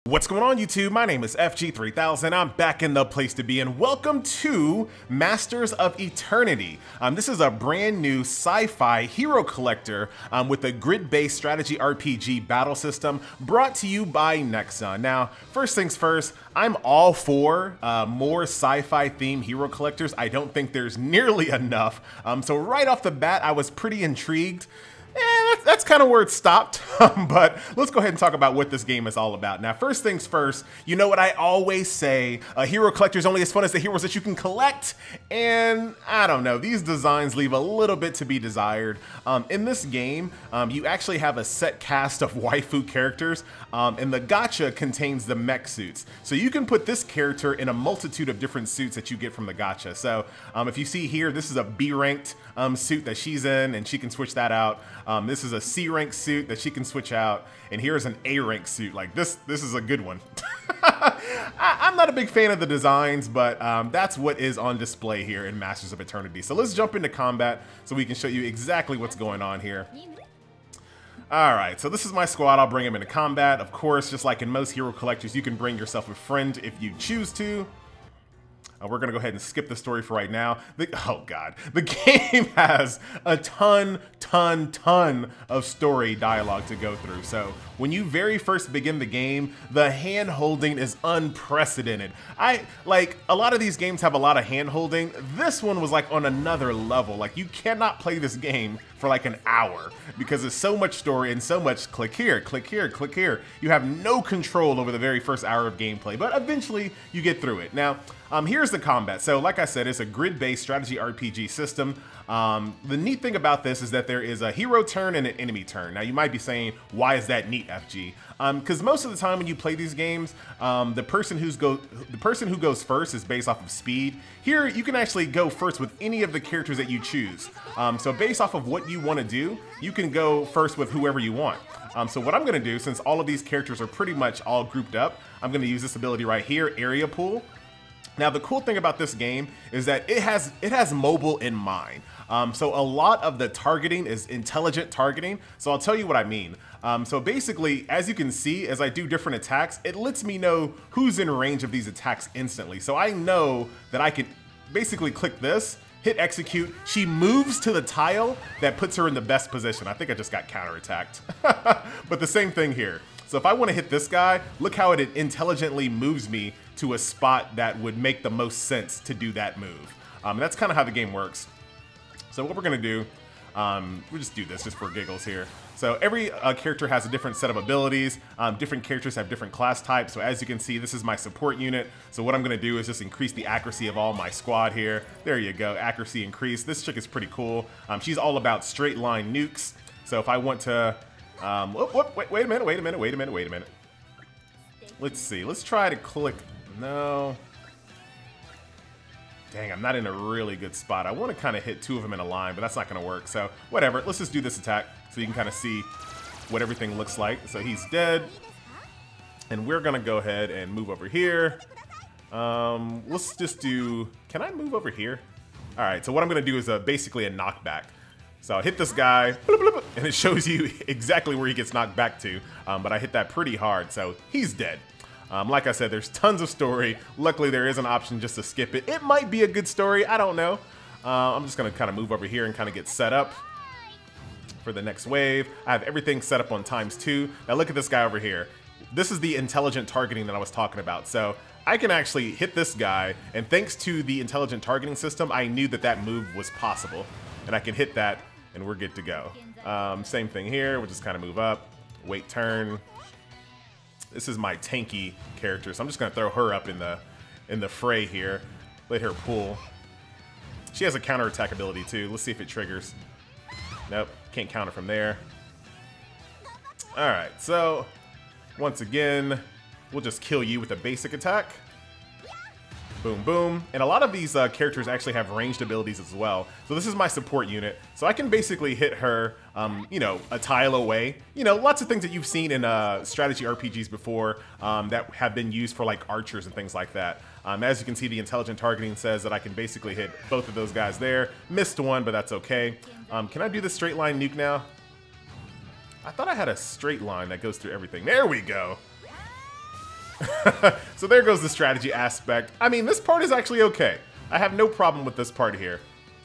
What's going on YouTube? My name is FG3000. I'm back in the place to be and welcome to Masters of Eternity. This is a brand new sci-fi hero collector with a grid-based strategy RPG battle system brought to you by NEXON. Now, first things first, I'm all for more sci-fi themed hero collectors. I don't think there's nearly enough. So right off the bat, I was pretty intrigued. That's kind of where it stopped, but let's go ahead and talk about what this game is all about. Now, first things first, you know what I always say, a hero collector is only as fun as the heroes that you can collect, and I don't know, these designs leave a little bit to be desired. In this game, you actually have a set cast of waifu characters, and the gacha contains the mech suits. So you can put this character in a multitude of different suits that you get from the gacha. So if you see here, this is a B-ranked suit that she's in, and she can switch that out. This is a C-rank suit that she can switch out, and here's an A-rank suit. Like this is a good one. I'm not a big fan of the designs, but that's what is on display here in Masters of Eternity. So let's jump into combat so we can show you exactly what's going on here. All right, so this is my squad. I'll bring him into combat. Of course, just like in most hero collectors, you can bring yourself a friend if you choose to. We're gonna go ahead and skip the story for right now. Oh God, the game has a ton of story dialogue to go through. So when you very first begin the game, the hand holding is unprecedented. Like a lot of these games have a lot of hand holding. This one was like on another level. Like you cannot play this game for like an hour because there's so much story and so much click here, click here, click here. You have no control over the very first hour of gameplay, but eventually you get through it. Now, here's the combat. So like I said, it's a grid-based strategy RPG system. The neat thing about this is that there is a hero turn and an enemy turn. Now you might be saying, why is that neat, FG? Because most of the time when you play these games, the person who goes first is based off of speed. Here, you can actually go first with any of the characters that you choose. So based off of what you want to do, you can go first with whoever you want. So what I'm going to do, since all of these characters are pretty much all grouped up, I'm going to use this ability right here, Area Pool. Now the cool thing about this game is that it has mobile in mind. So a lot of the targeting is intelligent targeting. So I'll tell you what I mean. So basically, as you can see, as I do different attacks, it lets me know who's in range of these attacks instantly. So I know that I can basically click this, hit execute. She moves to the tile that puts her in the best position. I think I just got counterattacked. But the same thing here. So if I want to hit this guy, look how it intelligently moves me to a spot that would make the most sense to do that move. And that's kind of how the game works. So what we're going to do, we'll just do this just for giggles here. So every character has a different set of abilities. Different characters have different class types. So as you can see, this is my support unit. So what I'm going to do is just increase the accuracy of all my squad here. There you go, accuracy increase. This chick is pretty cool. She's all about straight line nukes. So if I want to... wait a minute. Let's see. Let's try to click. No. Dang, I'm not in a really good spot. I want to kind of hit two of them in a line, but that's not going to work. So whatever. Let's just do this attack so you can kind of see what everything looks like. So he's dead. And we're going to go ahead and move over here. Let's just do... Can I move over here? All right. So what I'm going to do is basically a knockback. So I'll hit this guy, and it shows you exactly where he gets knocked back to, but I hit that pretty hard, so he's dead. Like I said, there's tons of story. Luckily, there is an option just to skip it. It might be a good story, I don't know. I'm just gonna kind of move over here and kind of get set up for the next wave. I have everything set up on ×2. Now look at this guy over here. This is the intelligent targeting that I was talking about. So I can actually hit this guy, and thanks to the intelligent targeting system, I knew that that move was possible. And I can hit that, and we're good to go. Same thing here. We'll just kind of move up, wait turn. This is my tanky character, so I'm just gonna throw her up in the fray here. Let her pull. She has a counterattack ability too. Let's see if it triggers. Nope, can't counter from there. All right, so once again, we'll just kill you with a basic attack. Boom, boom. And a lot of these characters actually have ranged abilities as well. So this is my support unit. So I can basically hit her, you know, a tile away. You know, lots of things that you've seen in strategy RPGs before that have been used for like archers and things like that. As you can see, the intelligent targeting says that I can basically hit both of those guys there. Missed one, but that's okay. Can I do the straight line nuke now? I thought I had a straight line that goes through everything. There we go. So there goes the strategy aspect. I mean, this part is actually okay. I have no problem with this part here.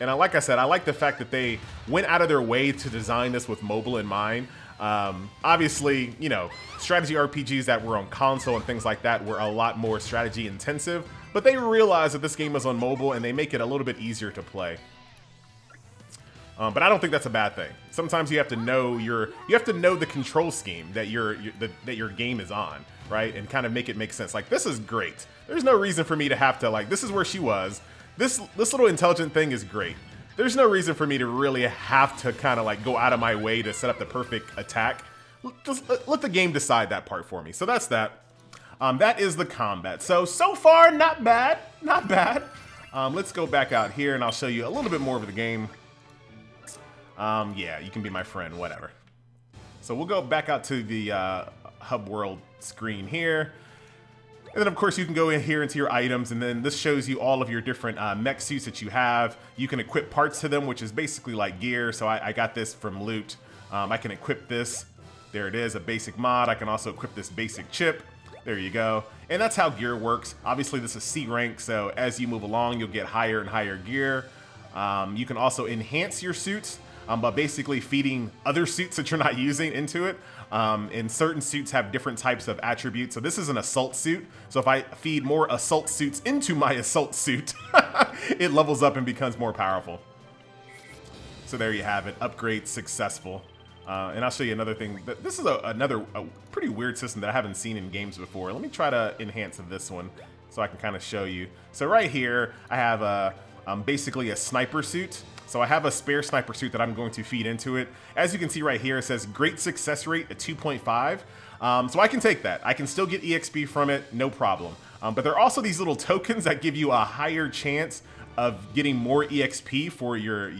And like I said, I like the fact that they went out of their way to design this with mobile in mind. Obviously, you know, strategy RPGs that were on console and things like that were a lot more strategy intensive, but they realized that this game was on mobile and they make it a little bit easier to play. But I don't think that's a bad thing. Sometimes you have to know the control scheme that your game is on, right? And kind of make it make sense. Like, this is great. There's no reason for me to have to, like, this is where she was. This little intelligent thing is great. There's no reason for me to really have to kind of like go out of my way to set up the perfect attack. Just let the game decide that part for me. So that's that. That is the combat. So far, not bad, not bad. Let's go back out here and I'll show you a little bit more of the game. Yeah, you can be my friend, whatever. So we'll go back out to the hub world screen here. And then, of course, you can go in here into your items, and then this shows you all of your different mech suits that you have. You can equip parts to them, which is basically like gear. So I got this from loot. I can equip this. There it is, a basic mod. I can also equip this basic chip. There you go. And that's how gear works. Obviously, this is C rank, so as you move along, you'll get higher and higher gear. You can also enhance your suits by basically feeding other suits that you're not using into it. And certain suits have different types of attributes. So this is an assault suit. So if I feed more assault suits into my assault suit, it levels up and becomes more powerful. So there you have it. Upgrade successful. And I'll show you another thing. This is another pretty weird system that I haven't seen in games before. Let me try to enhance this one so I can kind of show you. So right here, I have basically a sniper suit. So I have a spare sniper suit that I'm going to feed into it. As you can see right here, it says great success rate at 2.5. So I can take that. I can still get EXP from it, no problem. But there are also these little tokens that give you a higher chance of getting more EXP for your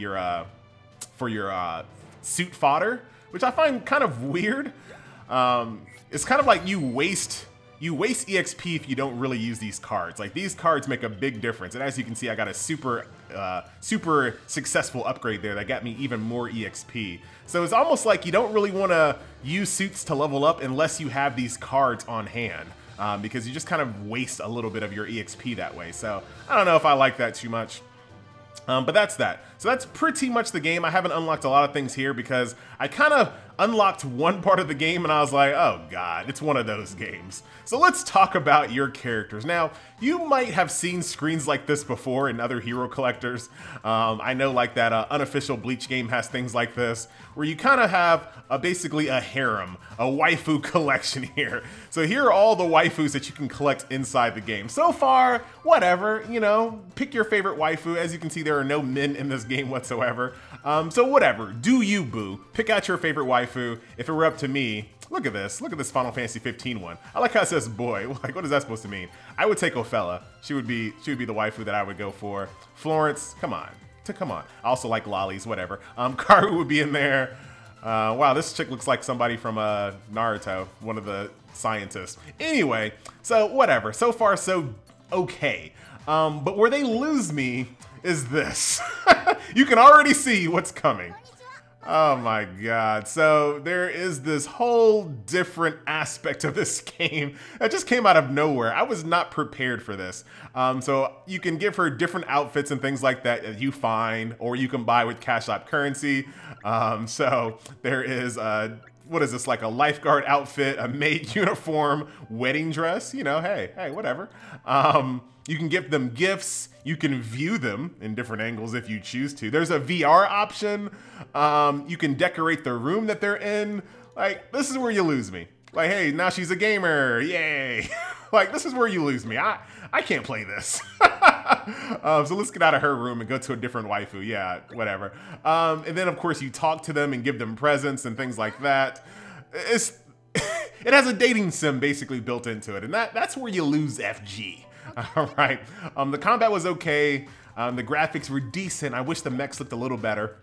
suit fodder, which I find kind of weird. It's kind of like you waste EXP if you don't really use these cards. Like, these cards make a big difference. And as you can see, I got a super successful upgrade there that got me even more EXP. So it's almost like you don't really want to use suits to level up unless you have these cards on hand, because you just kind of waste a little bit of your EXP that way. So I don't know if I like that too much. But that's that. So that's pretty much the game. I haven't unlocked a lot of things here because I kind of unlocked one part of the game and I was like, oh God, it's one of those games. So let's talk about your characters. Now, you might have seen screens like this before in other hero collectors. I know like that unofficial Bleach game has things like this, where you kind of have basically a harem, a waifu collection here. So here are all the waifus that you can collect inside the game. So far, whatever, you know, pick your favorite waifu. As you can see, there are no men in this game whatsoever. So whatever, do you, boo. Pick out your favorite waifu. If it were up to me, look at this Final Fantasy 15 one. I like how it says boy. Like, what is that supposed to mean? I would take Ophela. She would be the waifu that I would go for. Florence, come on. I also like lollies, whatever. Karu would be in there. Wow, this chick looks like somebody from Naruto, one of the scientists. Anyway, so whatever. So far, so okay. But where they lose me is this. You can already see what's coming. Oh my God. So there is this whole different aspect of this game that just came out of nowhere. I was not prepared for this. So you can give her different outfits and things like that you find, or you can buy with Cash App currency. So there is what is this, like a lifeguard outfit, a maid uniform, wedding dress, you know, hey, whatever. You can give them gifts. You can view them in different angles if you choose to. There's a VR option. You can decorate the room that they're in. Like, this is where you lose me. Like, hey, now she's a gamer, yay. Like, this is where you lose me. I can't play this. So let's get out of her room and go to a different waifu. Yeah, whatever. And then, of course, you talk to them and give them presents and things like that. It has a dating sim basically built into it, and that's where you lose FG. All right. The combat was okay. The graphics were decent. I wish the mechs looked a little better.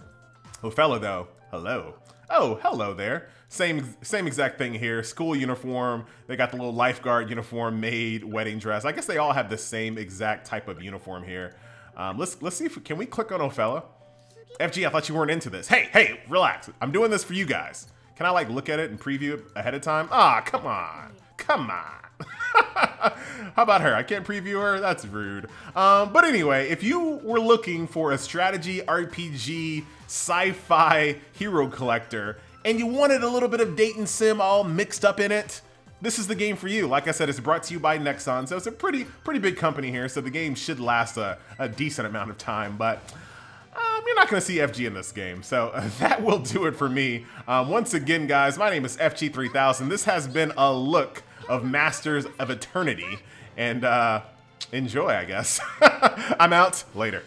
Ophela, though, hello. Oh, hello there. Same exact thing here. School uniform. They got the little lifeguard uniform, maid, wedding dress. I guess they all have the same exact type of uniform here. Let's see if can we click on Ophela? FG, I thought you weren't into this. Hey, relax. I'm doing this for you guys. Can I like look at it and preview it ahead of time? Ah, come on. How about her? I can't preview her? That's rude. But anyway, if you were looking for a strategy RPG sci-fi hero collector and you wanted a little bit of date and sim all mixed up in it, this is the game for you. Like I said, it's brought to you by NEXON, so it's a pretty big company here, so the game should last a decent amount of time, but you're not going to see FG in this game, so that will do it for me. Once again, guys, my name is FG3000. This has been a look of Masters of Eternity, and enjoy, I guess. I'm out. Later.